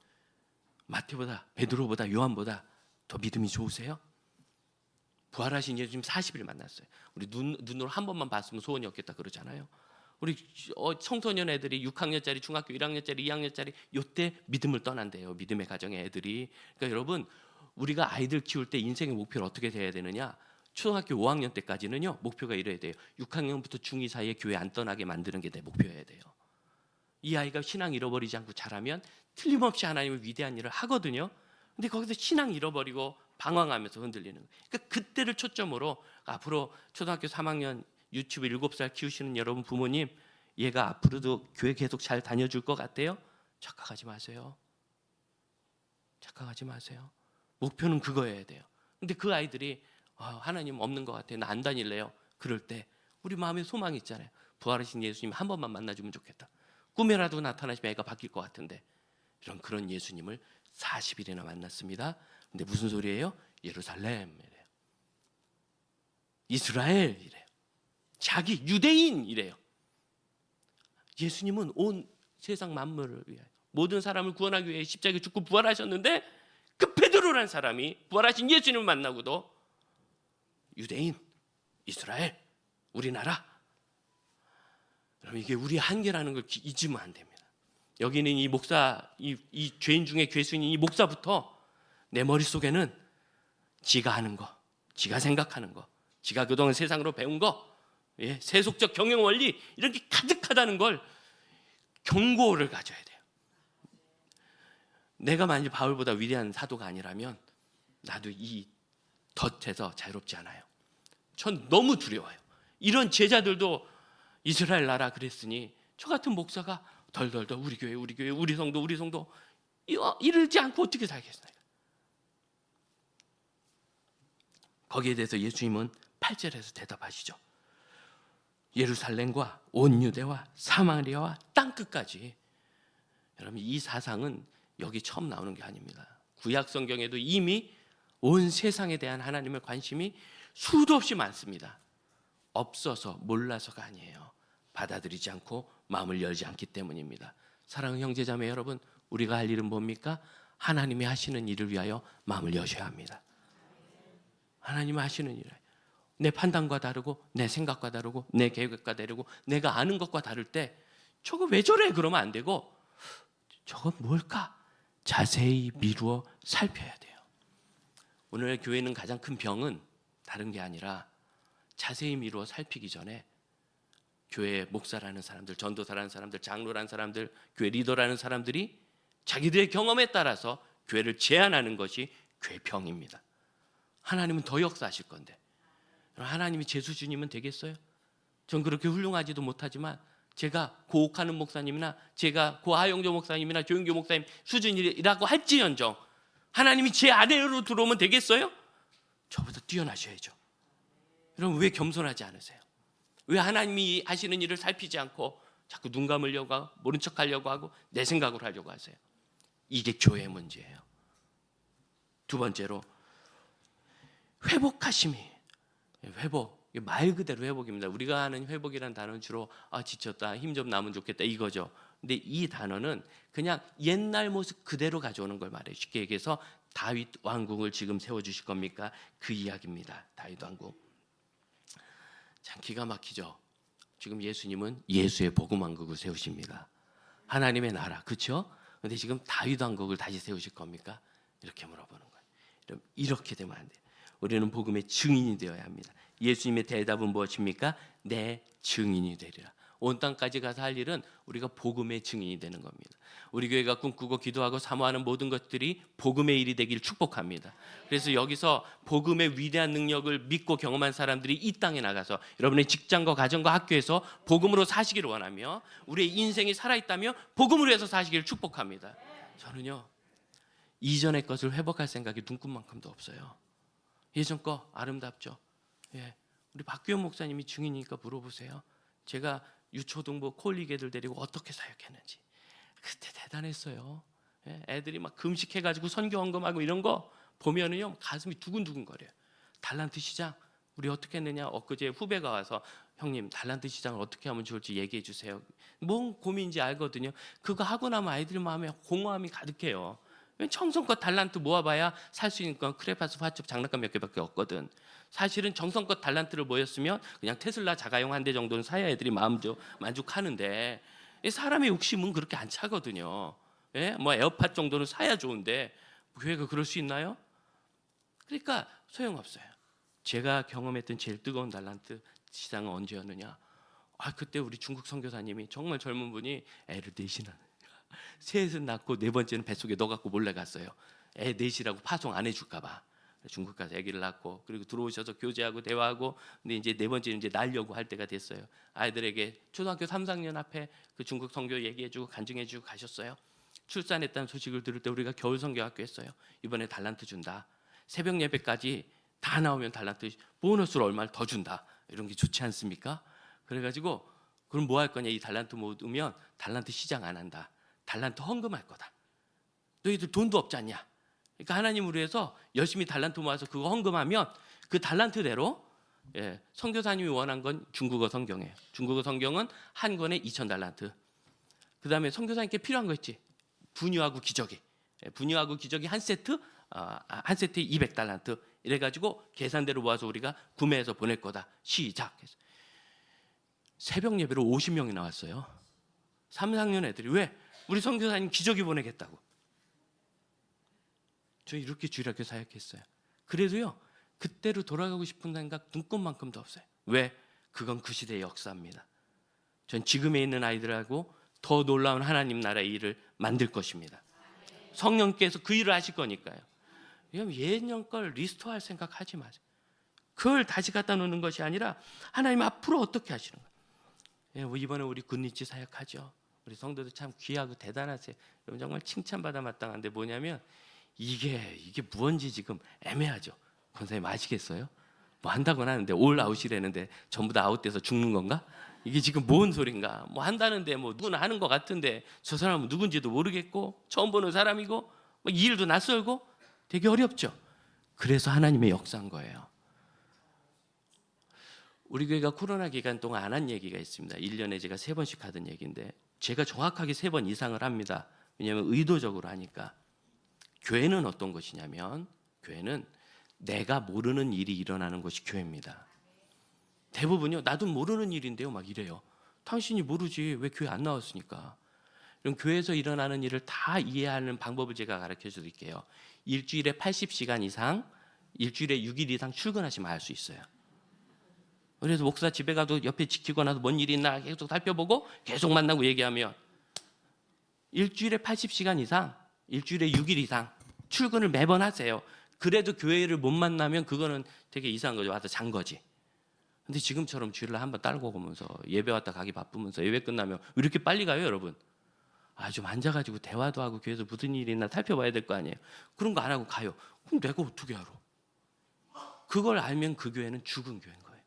마태보다 베드로보다 요한보다 더 믿음이 좋으세요? 부활하신 예수님 40일 만났어요. 우리 눈으로 한 번만 봤으면 소원이 없겠다 그러잖아요. 우리 청소년 애들이 6학년짜리, 중학교 1학년짜리, 2학년짜리 요때 믿음을 떠난대요. 믿음의 가정의 애들이. 그러니까 여러분 우리가 아이들 키울 때 인생의 목표를 어떻게 돼야 되느냐? 초등학교 5학년 때까지는요 목표가 이래야 돼요. 6학년부터 중2 사이에 교회 안 떠나게 만드는 게 내 목표여야 돼요. 이 아이가 신앙 잃어버리지 않고 자라면 틀림없이 하나님의 위대한 일을 하거든요. 근데 거기서 신앙 잃어버리고 방황하면서 흔들리는 거예요. 그러니까 그때를 초점으로 앞으로 초등학교 3학년 유치부 7살 키우시는 여러분 부모님, 얘가 앞으로도 교회 계속 잘 다녀줄 것 같아요? 착각하지 마세요. 착각하지 마세요. 목표는 그거여야 돼요. 근데 그 아이들이 하나님 없는 것 같아요. 나 안 다닐래요. 그럴 때 우리 마음에 소망이 있잖아요. 부활하신 예수님 한 번만 만나주면 좋겠다. 꿈에라도 나타나시면 애가 바뀔 것 같은데, 그런 예수님을 40일이나 만났습니다. 근데 무슨 소리예요? 예루살렘이래요. 이스라엘이래요. 자기 유대인이래요. 예수님은 온 세상 만물을 위하여 모든 사람을 구원하기 위해 십자가에 죽고 부활하셨는데 그 베드로라는 사람이 부활하신 예수님을 만나고도 유대인, 이스라엘, 우리나라. 그럼 이게 우리 한계라는 걸 잊으면 안 됩니다. 여기는 이 목사, 이 죄인 중에 괴수인 이 목사부터 내 머릿속에는 지가 하는 거, 지가 생각하는 거, 지가 그동안 세상으로 배운 거, 세속적 경영 원리 이런 게 가득하다는 걸 경고를 가져야 돼요. 내가 만일 바울보다 위대한 사도가 아니라면 나도 이 덫에서 자유롭지 않아요. 전 너무 두려워요. 이런 제자들도 이스라엘 나라 그랬으니 저 같은 목사가 덜덜덜 우리 교회, 우리 성도 이러지 않고 어떻게 살겠어요? 거기에 대해서 예수님은 8절에서 대답하시죠. 예루살렘과 온 유대와 사마리아와 땅끝까지. 여러분 이 사상은 여기 처음 나오는 게 아닙니다. 구약 성경에도 이미 온 세상에 대한 하나님의 관심이 수도 없이 많습니다. 없어서 몰라서가 아니에요. 받아들이지 않고 마음을 열지 않기 때문입니다. 사랑하는 형제자매 여러분, 우리가 할 일은 뭡니까? 하나님이 하시는 일을 위하여 마음을 여셔야 합니다. 하나님이 하시는 일을, 내 판단과 다르고 내 생각과 다르고 내 계획과 다르고 내가 아는 것과 다를 때 저거 왜 저래? 그러면 안 되고 저건 뭘까? 자세히 미루어 살펴야 돼요. 오늘 교회는 가장 큰 병은 다른 게 아니라 자세히 미루어 살피기 전에 교회 목사라는 사람들, 전도사라는 사람들, 장로라는 사람들, 교회 리더라는 사람들이 자기들의 경험에 따라서 교회를 제안하는 것이 교회 병입니다. 하나님은 더 역사하실 건데 하나님이 제 수준이면 되겠어요? 전 그렇게 훌륭하지도 못하지만 제가 고옥하는 목사님이나 제가 고하영조 목사님이나 조영교 목사님 수준이라고 할지언정 하나님이 제 아래로 들어오면 되겠어요? 저보다 뛰어나셔야죠. 여러분 왜 겸손하지 않으세요? 왜 하나님이 하시는 일을 살피지 않고 자꾸 눈 감으려고 하고 모른 척하려고 하고 내 생각으로 하려고 하세요? 이게 교회의 문제예요. 두 번째로 회복하심이, 회복, 말 그대로 회복입니다. 우리가 하는 회복이라는 단어는 주로 지쳤다, 힘 좀 나면 좋겠다 이거죠. 근데 이 단어는 그냥 옛날 모습 그대로 가져오는 걸 말해요. 쉽게 얘기해서 다윗 왕국을 지금 세워주실 겁니까? 그 이야기입니다. 다윗 왕국. 참 기가 막히죠. 지금 예수님은 예수의 복음 왕국을 세우십니다. 하나님의 나라, 그렇죠? 근데 지금 다윗 왕국을 다시 세우실 겁니까? 이렇게 물어보는 거예요. 이렇게 되면 안 돼요. 우리는 복음의 증인이 되어야 합니다. 예수님의 대답은 무엇입니까? 내 증인이 되리라. 온 땅까지 가서 할 일은 우리가 복음의 증인이 되는 겁니다. 우리 교회가 꿈꾸고 기도하고 사모하는 모든 것들이 복음의 일이 되길 축복합니다. 그래서 여기서 복음의 위대한 능력을 믿고 경험한 사람들이 이 땅에 나가서 여러분의 직장과 가정과 학교에서 복음으로 사시기를 원하며, 우리의 인생이 살아있다며 복음으로 해서 사시기를 축복합니다. 저는요, 이전의 것을 회복할 생각이 눈끝만큼도 없어요. 예전 거 아름답죠. 예, 우리 박규현 목사님이 증인이니까 물어보세요. 제가 유초등부 콜리게들 데리고 어떻게 사역했는지. 그때 대단했어요. 예, 애들이 막 금식해가지고 선교 헌금하고 이런 거 보면은요, 가슴이 두근두근거려요. 달란트 시장 우리 어떻게 했느냐. 엊그제 후배가 와서 형님 달란트 시장을 어떻게 하면 좋을지 얘기해 주세요. 뭔 고민인지 알거든요. 그거 하고 나면 아이들 마음에 공허함이 가득해요. 정성껏 달란트 모아봐야 살 수 있는 건 크레파스 화첩 장난감 몇 개밖에 없거든. 사실은 정성껏 달란트를 모였으면 그냥 테슬라 자가용 한 대 정도는 사야 애들이 마음도 만족하는데, 사람의 욕심은 그렇게 안 차거든요. 예? 뭐 에어팟 정도는 사야 좋은데 교회가 그럴 수 있나요? 그러니까 소용없어요. 제가 경험했던 제일 뜨거운 달란트 시장은 언제였느냐? 그때 우리 중국 선교사님이 정말 젊은 분이 애를 넷이나, 셋은 낳고 네 번째는 뱃속에 넣어갖고 몰래 갔어요. 애 넷이라고 파송 안 해줄까 봐. 중국 가서 아기를 낳고, 그리고 들어오셔서 교제하고 대화하고, 근데 이제 네 번째는 이제 낳으려고 할 때가 됐어요. 아이들에게 초등학교 3, 4학년 앞에 그 중국 선교 얘기해주고 간증해주고 가셨어요. 출산했다는 소식을 들을 때 우리가 겨울 선교학교 했어요. 이번에 달란트 준다. 새벽 예배까지 다 나오면 달란트 보너스로 얼마를 더 준다. 이런 게 좋지 않습니까? 그래가지고 그럼 뭐 할 거냐? 이 달란트 모으면 달란트 시장 안 한다. 달란트 헌금할 거다. 너희들 돈도 없지 않냐? 그러니까 하나님을 위해서 열심히 달란트 모아서 그거 헌금하면 그 달란트대로, 선교사님이 원한 건 중국어 성경이에요. 중국어 성경은 한 권에 2,000달란트. 그 다음에 선교사님께 필요한 거 있지. 분유하고 기저귀. 분유하고 기저귀 한 세트, 한 세트에 200달란트. 이래가지고 계산대로 모아서 우리가 구매해서 보낼 거다. 시작해서 새벽 예배로 50명이 나왔어요. 3, 4학년 애들이. 왜? 우리 선교사님 기저귀 보내겠다고. 저 이렇게 주일학교 사역했어요. 그래도요, 그때로 돌아가고 싶은 생각 눈꼽만큼도 없어요. 왜? 그건 그 시대의 역사입니다. 전 지금에 있는 아이들하고 더 놀라운 하나님 나라의 일을 만들 것입니다. 성령께서 그 일을 하실 거니까요. 예년 걸 리스토어할 생각하지 마세요. 그걸 다시 갖다 놓는 것이 아니라 하나님 앞으로 어떻게 하시는 거예요. 이번에 우리 굿니치 사역하죠. 우리 성도들 참 귀하고 대단하세요. 여러분 정말 칭찬받아 마땅한데 뭐냐면 이게 무언지 지금 애매하죠. 권사님 아시겠어요? 뭐 한다고는 하는데 올 아웃이라는데 전부 다 아웃돼서 죽는 건가? 이게 지금 뭔 소린가? 뭐 한다는데 뭐 누구나 하는 것 같은데 저 사람은 누군지도 모르겠고 처음 보는 사람이고 이 일도 낯설고 되게 어렵죠. 그래서 하나님의 역사인 거예요. 우리 교회가 코로나 기간 동안 안 한 얘기가 있습니다. 1년에 제가 3번씩 하던 얘기인데 제가 정확하게 3번 이상을 합니다. 왜냐하면 의도적으로 하니까. 교회는 어떤 것이냐면 교회는 내가 모르는 일이 일어나는 것이 교회입니다. 대부분요, 나도 모르는 일인데요 막 이래요. 당신이 모르지, 왜 교회 안 나왔으니까. 그럼 교회에서 일어나는 일을 다 이해하는 방법을 제가 가르쳐 드릴게요. 일주일에 80시간 이상, 일주일에 6일 이상 출근하시면 알 수 있어요. 그래서 목사 집에 가도 옆에 지키고 나서 뭔 일이 있나 계속 살펴보고 계속 만나고 얘기하면 일주일에 80시간 이상, 일주일에 6일 이상 출근을 매번 하세요. 그래도 교회를 못 만나면 그거는 되게 이상한 거죠. 와서 잔 거지. 근데 지금처럼 주일날 한번 딸고 오면서 예배 왔다 가기 바쁘면서 예배 끝나면 왜 이렇게 빨리 가요, 여러분? 좀 앉아가지고 대화도 하고 교회에서 무슨 일이 있나 살펴봐야 될 거 아니에요. 그런 거 안 하고 가요. 그럼 내가 어떻게 알아? 그걸 알면 그 교회는 죽은 교회인 거예요.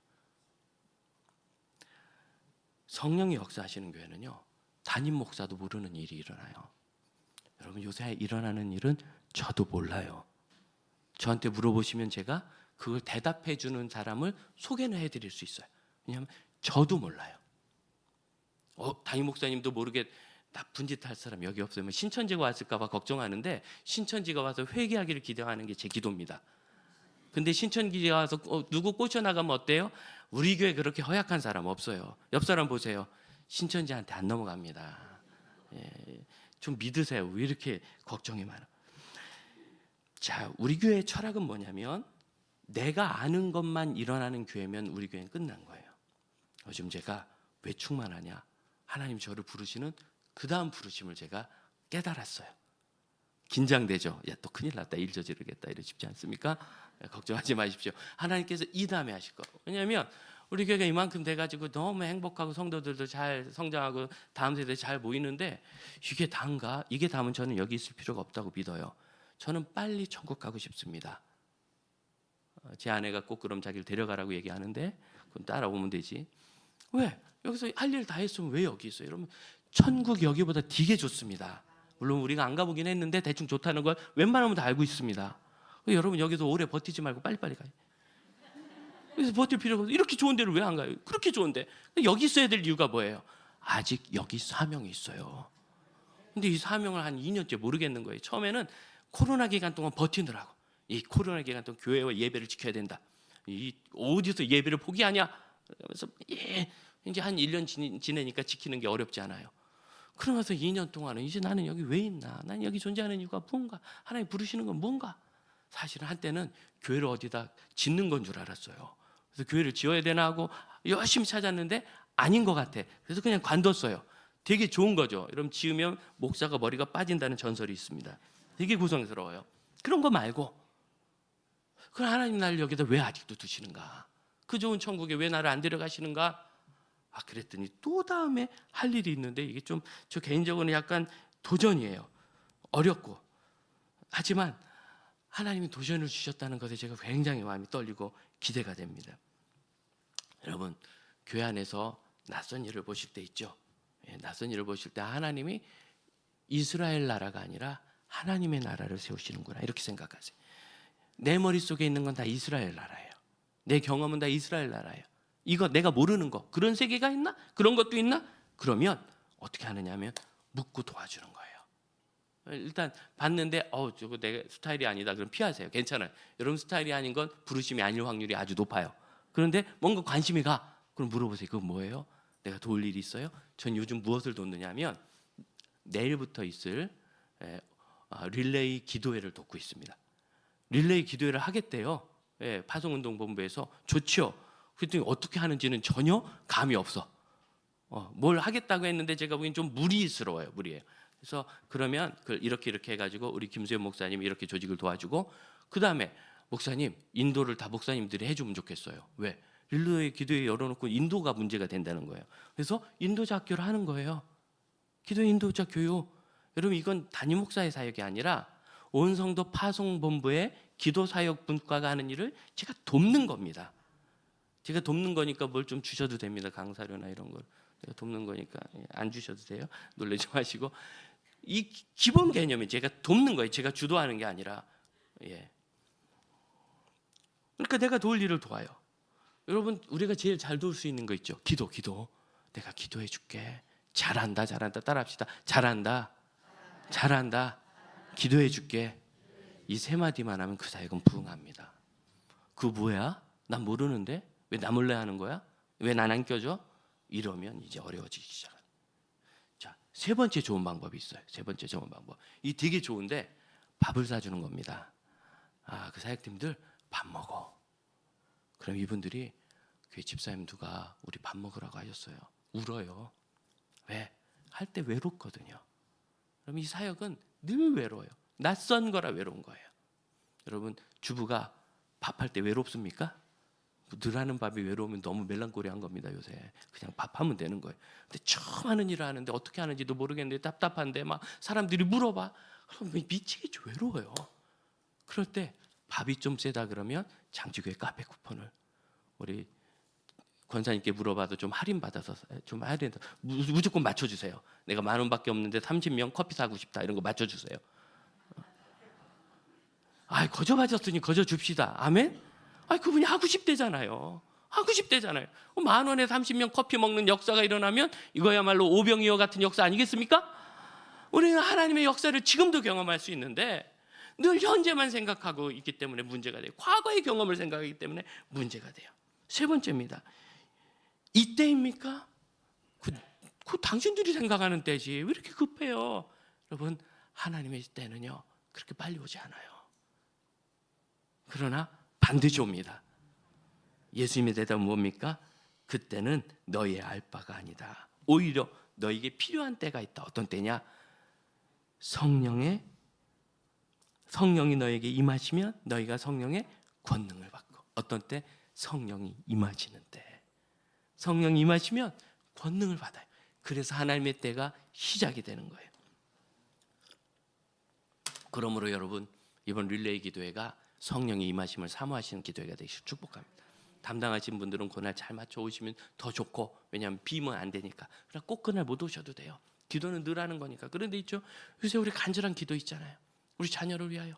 성령이 역사하시는 교회는요, 담임 목사도 모르는 일이 일어나요. 여러분 요새 일어나는 일은 저도 몰라요. 저한테 물어보시면 제가 그걸 대답해 주는 사람을 소개는 해드릴 수 있어요. 왜냐하면 저도 몰라요. 담임 목사님도 모르게 나쁜 짓 할 사람 여기 없어요. 신천지가 왔을까 봐 걱정하는데 신천지가 와서 회개하기를 기대하는 게 제 기도입니다. 근데 신천지가 와서 누구 꼬셔나가면 어때요? 우리 교회 그렇게 허약한 사람 없어요. 옆 사람 보세요. 신천지한테 안 넘어갑니다. 좀 믿으세요. 왜 이렇게 걱정이 많아? 자, 우리 교회의 철학은 뭐냐면 내가 아는 것만 일어나는 교회면 우리 교회는 끝난 거예요. 요즘 제가 왜 충만하냐? 하나님 저를 부르시는 그 다음 부르심을 제가 깨달았어요. 긴장되죠. 야, 또 큰일 났다. 일 저지르겠다. 이러 쉽지 않습니까? 걱정하지 마십시오. 하나님께서 이 다음에 하실 거. 왜냐하면 우리 교회가 이만큼 돼가지고 너무 행복하고 성도들도 잘 성장하고 다음 세대 잘 모이는데 이게 다인가? 이게 다면 저는 여기 있을 필요가 없다고 믿어요. 저는 빨리 천국 가고 싶습니다. 제 아내가 꼭 그럼 자기를 데려가라고 얘기하는데 그럼 따라오면 되지. 왜? 여기서 할 일 다 했으면 왜 여기 있어요? 여러분 천국 여기보다 되게 좋습니다. 물론 우리가 안 가보긴 했는데 대충 좋다는 걸 웬만하면 다 알고 있습니다. 여러분 여기서 오래 버티지 말고 빨리빨리 가요. 그래서 버틸 필요가 없어요. 이렇게 좋은 데를 왜 안 가요? 그렇게 좋은데 여기 있어야 될 이유가 뭐예요? 아직 여기 사명이 있어요. 근데 이 사명을 한 2년째 모르겠는 거예요. 처음에는 코로나 기간 동안 버티느라고 이 코로나 기간 동안 교회와 예배를 지켜야 된다. 이 어디서 예배를 포기하냐? 그래서 이제 한 1년 지내니까 지키는 게 어렵지 않아요. 그러면서 2년 동안은 이제 나는 여기 왜 있나? 난 여기 존재하는 이유가 뭔가? 하나님 부르시는 건 뭔가? 사실은 한때는 교회를 어디다 짓는 건 줄 알았어요. 그래서 교회를 지어야 되나 하고 열심히 찾았는데 아닌 것 같아. 그래서 그냥 관뒀어요. 되게 좋은 거죠. 여러분 지으면 목사가 머리가 빠진다는 전설이 있습니다. 되게 고성스러워요. 그런 거 말고 그럼 하나님 나를 여기다 왜 아직도 두시는가? 그 좋은 천국에 왜 나를 안 데려가시는가? 그랬더니 또 다음에 할 일이 있는데 이게 좀 저 개인적으로는 약간 도전이에요. 어렵고 하지만 하나님이 도전을 주셨다는 것에 제가 굉장히 마음이 떨리고 기대가 됩니다. 여러분 교회 안에서 낯선 일을 보실 때 있죠. 낯선 일을 보실 때 하나님이 이스라엘 나라가 아니라 하나님의 나라를 세우시는구나 이렇게 생각하세요. 내 머릿속에 있는 건 다 이스라엘 나라예요. 내 경험은 다 이스라엘 나라예요. 이거 내가 모르는 거 그런 세계가 있나? 그런 것도 있나? 그러면 어떻게 하느냐 하면 묻고 도와주는 거예요. 일단 봤는데 저거 내 스타일이 아니다 그럼 피하세요. 괜찮아요. 여러분 스타일이 아닌 건 부르심이 아닐 확률이 아주 높아요. 그런데 뭔가 관심이 가 그럼 물어보세요. 그건 뭐예요? 내가 도울 일이 있어요? 전 요즘 무엇을 돕느냐 하면 내일부터 있을 릴레이 기도회를 돕고 있습니다. 릴레이 기도회를 하겠대요. 파송운동본부에서 좋죠. 그랬더니 어떻게 하는지는 전혀 감이 없어. 뭘 하겠다고 했는데 제가 보기엔 좀 무리스러워요. 무리예요. 그래서 그러면 이렇게 해가지고 우리 김수현 목사님 이렇게 조직을 도와주고 그 다음에 목사님 인도를 다 목사님들이 해주면 좋겠어요. 왜? 릴레이 기도회 열어놓고 인도가 문제가 된다는 거예요. 그래서 인도자 학교를 하는 거예요. 기도회 인도자 교육. 여러분 이건 담임 목사의 사역이 아니라 온 성도 파송본부의 기도 사역 분과가 하는 일을 제가 돕는 겁니다. 제가 돕는 거니까 뭘 좀 주셔도 됩니다. 강사료나 이런 걸 제가 돕는 거니까 안 주셔도 돼요. 놀라지 마시고 이 기본 개념이 제가 돕는 거예요. 제가 주도하는 게 아니라 그러니까 내가 도울 일을 도와요. 여러분 우리가 제일 잘 도울 수 있는 거 있죠. 기도. 내가 기도해 줄게. 잘한다. 따라합시다. 잘한다. 기도해 줄게. 이 세 마디만 하면 그 사역은 부응합니다. 그 뭐야? 난 모르는데 왜 나 몰래 하는 거야? 왜 난 안 껴줘? 이러면 이제 어려워지기 시작합니다. 자, 세 번째 좋은 방법이 있어요. 세 번째 좋은 방법. 이 되게 좋은데 밥을 사주는 겁니다. 그 사역팀들 밥 먹어. 그럼 이분들이 교회 집사님 누가 우리 밥 먹으라고 하셨어요. 울어요. 왜? 할 때 외롭거든요. 그럼 이 사역은 늘 외로워요. 낯선 거라 외로운 거예요. 여러분 주부가 밥할 때 외롭습니까? 늘 하는 밥이 외로우면 너무 멜랑콜리한 겁니다. 요새 그냥 밥하면 되는 거예요. 근데 처음 하는 일을 하는데 어떻게 하는지도 모르겠는데 답답한데 막 사람들이 물어봐. 그럼 미치겠죠. 외로워요. 그럴 때 밥이 좀 세다 그러면 장지교회 카페 쿠폰을 우리 권사님께 물어봐도 좀 할인 받아서 좀 무조건 맞춰주세요. 내가 10,000원밖에 없는데 30명 커피 사고 싶다 이런 거 맞춰주세요. 거저 받았으니 거저 줍시다. 아멘? 그분이 하고 싶대잖아요. 10,000원에 30명 커피 먹는 역사가 일어나면 이거야말로 오병이어 같은 역사 아니겠습니까? 우리는 하나님의 역사를 지금도 경험할 수 있는데 늘 현재만 생각하고 있기 때문에 문제가 돼요. 과거의 경험을 생각하기 때문에 문제가 돼요. 세 번째입니다. 이때입니까? 그 당신들이 생각하는 때지 왜 이렇게 급해요? 여러분 하나님의 때는요 그렇게 빨리 오지 않아요. 그러나 반드시 옵니다. 예수님의 대답은 뭡니까? 그때는 너희의 알 바가 아니다. 오히려 너에게 필요한 때가 있다. 어떤 때냐? 성령이 너에게 임하시면 너희가 성령의 권능을 받고, 어떤 때? 성령이 임하시는 때. 성령이 임하시면 권능을 받아요. 그래서 하나님의 때가 시작이 되는 거예요. 그러므로 여러분, 이번 릴레이 기도회가 성령의 임하심을 사모하시는 기도회가 되시길 축복합니다. 담당하신 분들은 그날 잘 맞춰 오시면 더 좋고, 왜냐하면 비면 안 되니까. 그러나 꼭 그날 못 오셔도 돼요. 기도는 늘 하는 거니까. 그런데 있죠, 요새 우리 간절한 기도 있잖아요. 우리 자녀를 위하여,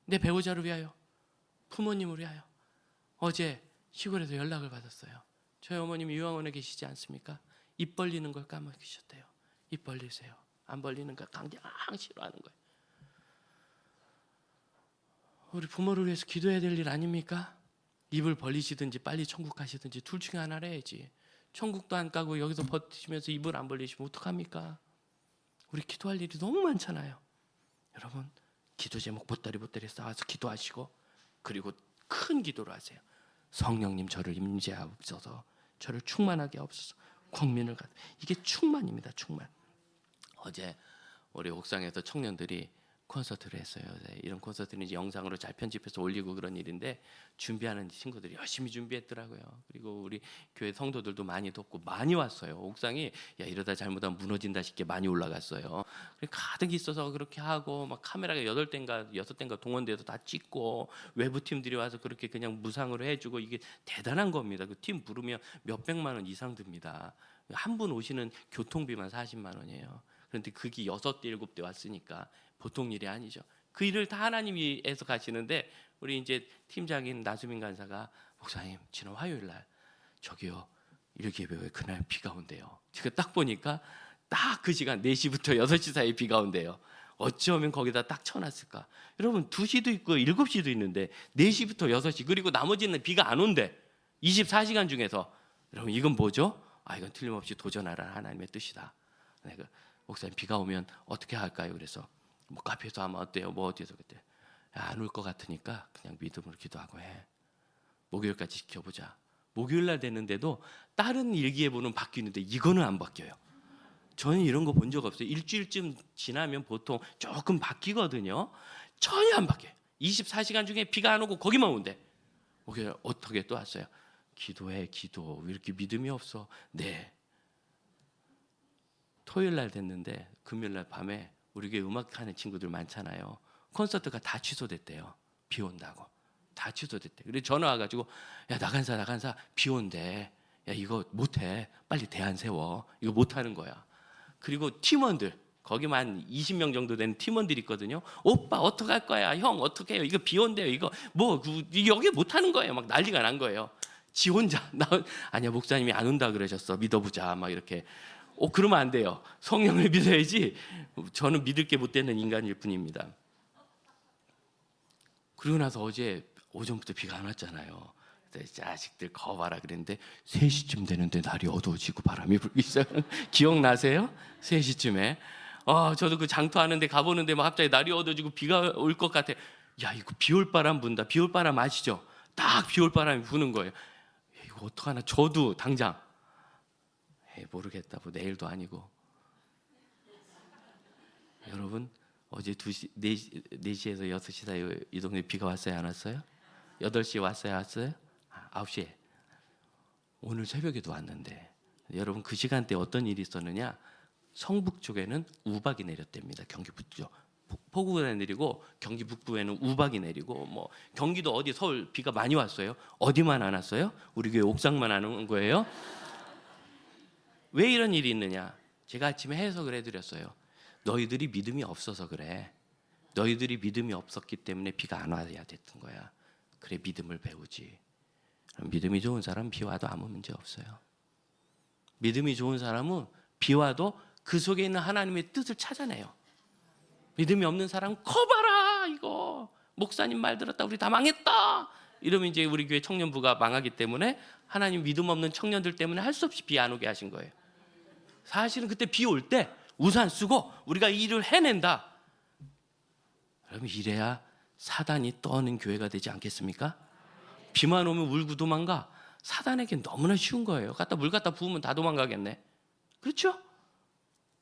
내 배우자를 위하여, 부모님을 위하여. 어제 시골에서 연락을 받았어요. 저희 어머님이 요양원에 계시지 않습니까? 입 벌리는 걸 까먹으셨대요. 입 벌리세요. 안 벌리는 걸 강경 싫어하는 거예요. 우리 부모를 위해서 기도해야 될 일 아닙니까? 입을 벌리시든지 빨리 천국 가시든지 둘 중에 하나를 해야지. 천국도 안 가고 여기서 버티시면서 입을 안 벌리시면 어떡합니까? 우리 기도할 일이 너무 많잖아요. 여러분, 기도 제목 보따리 쌓아서 기도하시고, 그리고 큰 기도를 하세요. 성령님, 저를 임재하옵소서, 저를 충만하게 하옵소서, 국민을 이게 충만입니다. 충만. 어제 우리 옥상에서 청년들이 콘서트를 했어요. 이런 콘서트는 이제 영상으로 잘 편집해서 올리고 그런 일인데, 준비하는 친구들이 열심히 준비했더라고요. 그리고 우리 교회 성도들도 많이 돕고 많이 왔어요. 옥상이 이러다 잘못하면 무너진다 싶게 많이 올라갔어요. 가득 있어서 그렇게 하고, 막 카메라가 8대인가 6대인가 동원돼서 다 찍고, 외부 팀들이 와서 그렇게 그냥 무상으로 해주고, 이게 대단한 겁니다. 그 팀 부르면 몇백만 원 이상 듭니다. 한 분 오시는 교통비만 40만 원이에요. 그런데 그게 6대 7대 왔으니까 보통 일이 아니죠. 그 일을 다 하나님이 해서 가시는데, 우리 이제 팀장인 나수민 간사가, 목사님 지난 화요일 날 저기요 일기예배에 그날 비가 온대요. 제가 딱 보니까 딱 그 시간 4시부터 6시 사이 비가 온대요. 어쩌면 거기다 딱 쳐놨을까. 여러분, 2시도 있고 7시도 있는데 4시부터 6시, 그리고 나머지는 비가 안 온대. 24시간 중에서. 여러분, 이건 뭐죠? 이건 틀림없이 도전하라는 하나님의 뜻이다. 내가, 목사님 비가 오면 어떻게 할까요? 그래서 뭐 카페에서 하면 어때요? 뭐 어디서? 그때 안 올 것 같으니까 그냥 믿음으로 기도하고 해. 목요일까지 지켜보자. 목요일 날 됐는데도 다른 일기예보는 바뀌는데 이거는 안 바뀌어요. 저는 이런 거 본 적 없어요. 일주일쯤 지나면 보통 조금 바뀌거든요. 전혀 안 바뀌어요. 24시간 중에 비가 안 오고 거기만 온대. 목요일 어떻게 또 왔어요? 기도해, 기도. 왜 이렇게 믿음이 없어? 네. 토요일 날 됐는데 금요일 날 밤에 우리 교회 음악하는 친구들 많잖아요. 콘서트가 다 취소됐대요. 비 온다고. 다 취소됐대. 그래서 전화 와가지고, 야 나간사 비 온대. 야 이거 못해. 빨리 대안 세워. 이거 못하는 거야. 그리고 팀원들, 거기만 20명 정도 되는 팀원들이 있거든요. 오빠 어떡할 거야? 형 어떻게 해요? 이거 비 온대요. 이거 뭐 여기 못하는 거예요. 막 난리가 난 거예요. 지 혼자. 아니야 목사님이 안 온다 그러셨어. 믿어보자. 막 이렇게. 그러면 안 돼요. 성령을 믿어야지. 저는 믿을 게 못 되는 인간일 뿐입니다. 그리고 나서 어제 오전부터 비가 안 왔잖아요. 자식들 거봐라 그랬는데 3시쯤 되는데 날이 어두워지고 바람이 불기 시작하는 기억나세요? 3시쯤에 저도 그 장터하는데 가보는데 막 갑자기 날이 어두워지고 비가 올 것 같아. 야 이거 비올 바람 분다. 비올 바람 아시죠? 딱 비올 바람이 부는 거예요. 이거 어떡하나. 저도 당장 모르겠다. 뭐 내일도 아니고. 여러분 어제 4시에서 6시 사이 이 동네 비가 왔어요? 안 왔어요? 8시에 왔어요? 왔어요? 9시에. 오늘 새벽에도 왔는데, 여러분 그 시간대 어떤 일이 있었느냐. 성북 쪽에는 우박이 내렸답니다. 경기 북쪽 폭우가 내리고, 경기 북부에는 우박이 내리고, 뭐 경기도 어디 서울 비가 많이 왔어요. 어디만 안 왔어요? 우리 교회 옥상만 안 온 거예요? 왜 이런 일이 있느냐. 제가 아침에 해석을 해드렸어요. 너희들이 믿음이 없어서 그래. 너희들이 믿음이 없었기 때문에 비가 안 와야 됐던 거야. 그래 믿음을 배우지. 믿음이 좋은 사람은 비 와도 아무 문제 없어요. 믿음이 좋은 사람은 비 와도 그 속에 있는 하나님의 뜻을 찾아내요. 믿음이 없는 사람은 커봐라 이거 목사님 말 들었다 우리 다 망했다 이러면 이제 우리 교회 청년부가 망하기 때문에 하나님 믿음 없는 청년들 때문에 할 수 없이 비 안 오게 하신 거예요. 사실은 그때 비 올 때 우산 쓰고 우리가 일을 해낸다. 그러면 이래야 사단이 떠는 교회가 되지 않겠습니까? 비만 오면 울고 도망가. 사단에게 너무나 쉬운 거예요. 물 갖다 부으면 다 도망가겠네. 그렇죠?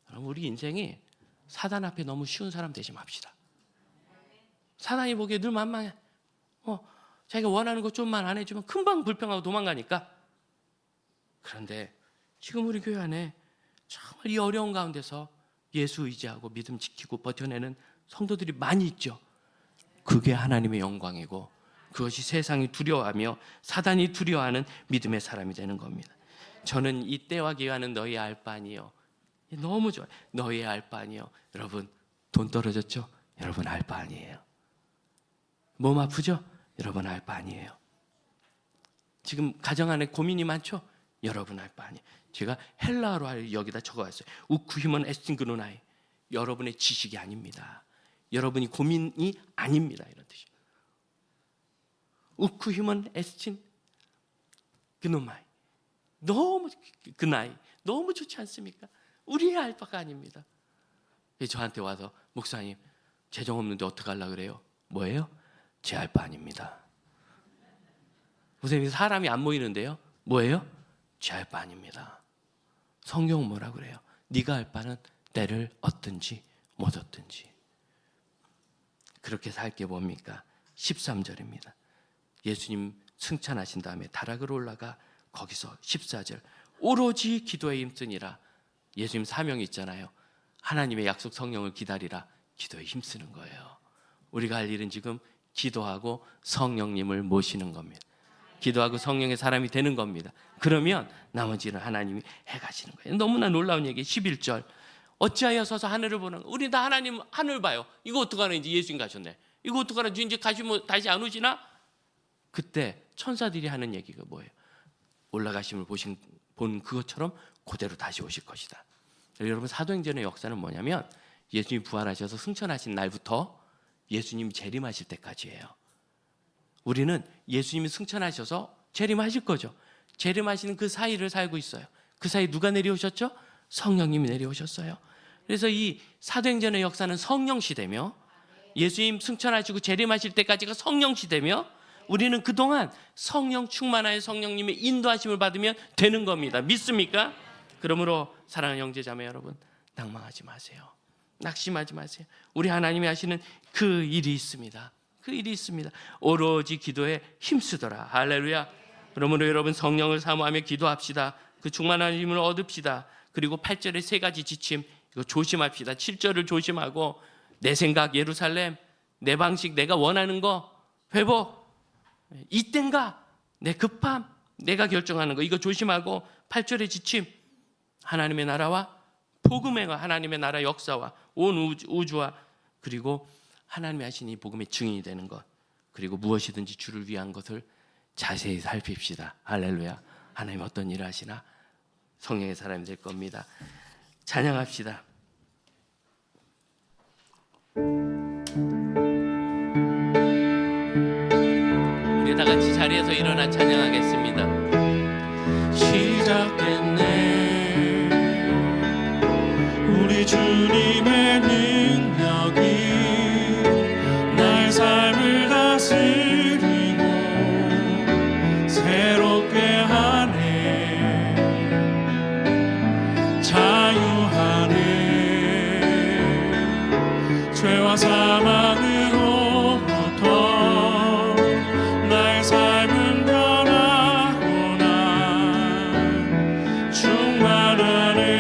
그럼 우리 인생이 사단 앞에 너무 쉬운 사람 되지 맙시다. 사단이 보기에 늘 만만해. 자기가 원하는 것 좀만 안 해주면 금방 불평하고 도망가니까. 그런데 지금 우리 교회 안에 정말 이 어려운 가운데서 예수 의지하고 믿음 지키고 버텨내는 성도들이 많이 있죠. 그게 하나님의 영광이고 그것이 세상이 두려워하며 사단이 두려워하는 믿음의 사람이 되는 겁니다. 저는 이 때와 기회는 너희의 알 바 아니요. 너무 좋아요. 너희의 알 바 아니요. 여러분 돈 떨어졌죠? 여러분 알 바 아니에요. 몸 아프죠? 여러분 알 바 아니에요. 지금 가정 안에 고민이 많죠? 여러분 알 바 아니에요. 제가 헬라어로 여기다 적어왔어요. 우쿠히먼 에스팅그노나이. 여러분의 지식이 아닙니다. 여러분이 고민이 아닙니다. 이런 뜻이에요. 우쿠히먼 에스틴 그노마이. 너무 그 나이 너무 좋지 않습니까? 우리의 알 바가 아닙니다. 저한테 와서 목사님 재정 없는데 어떻게 하려고 그래요? 뭐예요? 제 알 바 아닙니다. 선생님 사람이 안 모이는데요. 뭐예요? 제 알 바 아닙니다. 성경은 뭐라 그래요? 네가 알 바는 때를 얻든지 못 얻든지. 그렇게 살게 뭡니까? 13절입니다. 예수님 승천하신 다음에 다락으로 올라가 거기서 14절 오로지 기도에 힘쓰니라. 예수님 사명이 있잖아요. 하나님의 약속 성령을 기다리라. 기도에 힘쓰는 거예요. 우리가 할 일은 지금 기도하고 성령님을 모시는 겁니다. 기도하고 성령의 사람이 되는 겁니다. 그러면 나머지는 하나님이 해가시는 거예요. 너무나 놀라운 얘기. 11절 어찌하여 서서 하늘을 보는 거예요. 우리 다 하나님 하늘 봐요. 이거 어떡하나. 이제 예수님 가셨네. 이거 어떡하나. 이제 가시면 다시 안 오시나. 그때 천사들이 하는 얘기가 뭐예요? 올라가심을 본 그것처럼 그대로 다시 오실 것이다. 여러분 사도행전의 역사는 뭐냐면 예수님이 부활하셔서 승천하신 날부터 예수님이 재림하실 때까지예요. 우리는 예수님이 승천하셔서 재림하실 거죠. 재림하시는 그 사이를 살고 있어요. 그 사이 누가 내려오셨죠? 성령님이 내려오셨어요. 그래서 이 사도행전의 역사는 성령 시대며 예수님 승천하시고 재림하실 때까지가 성령 시대며 우리는 그동안 성령 충만하여 성령님의 인도하심을 받으면 되는 겁니다. 믿습니까? 그러므로 사랑하는 형제자매 여러분 낭망하지 마세요. 낙심하지 마세요. 우리 하나님이 하시는 그 일이 있습니다. 그 일이 있습니다. 오로지 기도에 힘쓰더라. 할렐루야. 그러므로 여러분 성령을 사모하며 기도합시다. 그 충만한 힘을 얻읍시다. 그리고 8절의 세 가지 지침 이거 조심합시다. 7절을 조심하고 내 생각 예루살렘, 내 방식 내가 원하는 거 회복, 이땐가 내 급함 내가 결정하는 거 이거 조심하고 8절의 지침 하나님의 나라와 복음의 하나님의 나라 역사와 온 우주와 그리고 하나님이 하신 이 복음의 증인이 되는 것 그리고 무엇이든지 주를 위한 것을 자세히 살핍시다. 할렐루야. 하나님 어떤 일을 하시나 성령의 사람이 될 겁니다. 찬양합시다. 우리 다 같이 자리에서 일어나 찬양하겠습니다. 시작됐네 우리 주님의 능력이 날 삶을 다스리고 새롭게 하네 자유하네 죄와 사망으로부터 나의 삶은 변하구나 충만하네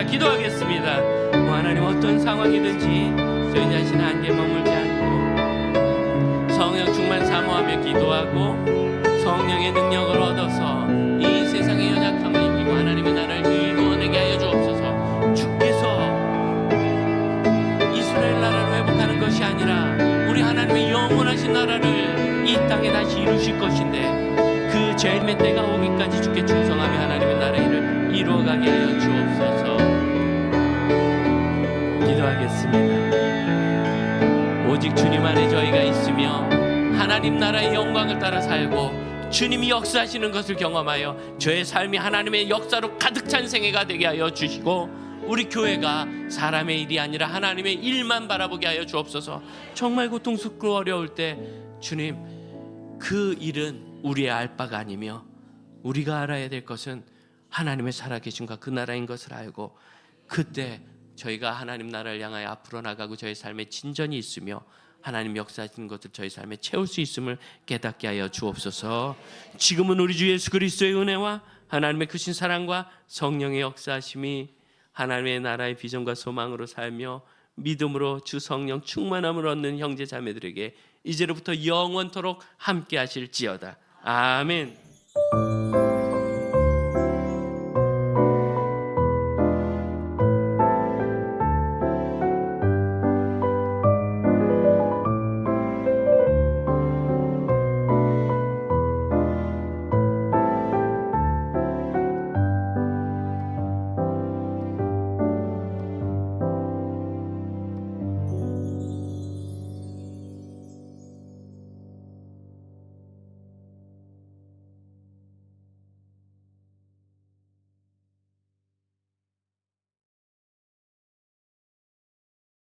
기도하겠습니다. 하나님 어떤 상황이든지 저희 자신 한계 머물지 않고 성령 충만 사모하며 기도하고 성령의 능력을 얻어서 이 세상의 연약함을 이기고 하나님의 나라를 이루어내게 하여 주옵소서. 주께서 하나님의 영원하신 나라를 이 땅에 다시 이루실 것인데 그 재림의 때가 오기까지 주께 충성하며 하나님의 나라의 일을 이루어가게 하여 주옵소서. 기도하겠습니다. 오직 주님 안에 저희가 있으며 하나님 나라의 영광을 따라 살고 주님이 역사하시는 것을 경험하여 저의 삶이 하나님의 역사로 가득 찬 생애가 되게 하여 주시고 우리 교회가 사람의 일이 아니라 하나님의 일만 바라보게 하여 주옵소서. 정말 고통스럽고 어려울 때 주님, 그 일은 우리의 알 바가 아니며 우리가 알아야 될 것은 하나님의 살아계심과 그 나라인 것을 알고 그때 저희가 하나님 나라를 향하여 앞으로 나가고 저희 삶에 진전이 있으며 하나님 역사하시는 것을 저희 삶에 채울 수 있음을 깨닫게 하여 주옵소서. 지금은 우리 주 예수 그리스도의 은혜와 하나님의 크신 사랑과 성령의 역사하심이 하나님의 나라의 비전과 소망으로 살며 믿음으로 주 성령 충만함을 얻는 형제 자매들에게 이제로부터 영원토록 함께 하실지어다. 아멘.